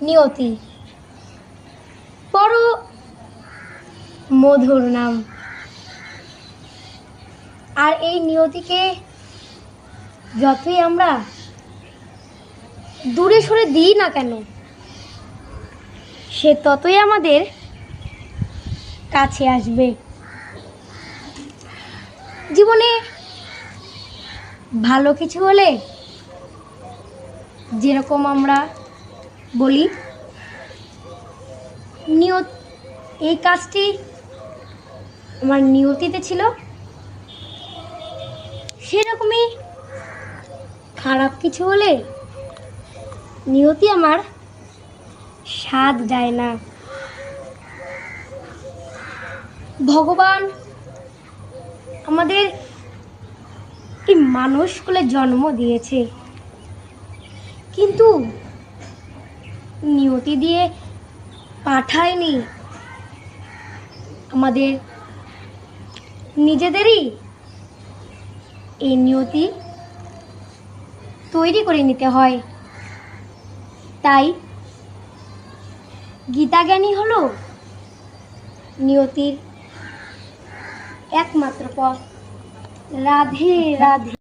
নিয়তি বড় মধুর নাম। আর এই নিয়তিকে যতই আমরা দূরে সরে দিই না কেন, সে ততই আমাদের কাছে আসবে। জীবনে ভালো কিছু হলে যেরকম আমরা বলি নিয়ত, এই কাজটি আমার নিয়তিতে ছিল, সেরকমই খারাপ কিছু হলে নিয়তি আমার সাথ দেয় না। ভগবান আমাদের এই মানুষগুলো জন্ম দিয়েছে, কিন্তু নিয়তি দিয়ে পাঠায়নি। আমাদের নিজেদেরই এই নিয়তি তৈরি করে নিতে হয়। তাই গীতাজ্ঞানী হলো নিয়তির একমাত্র পথ। রাধে রাধে।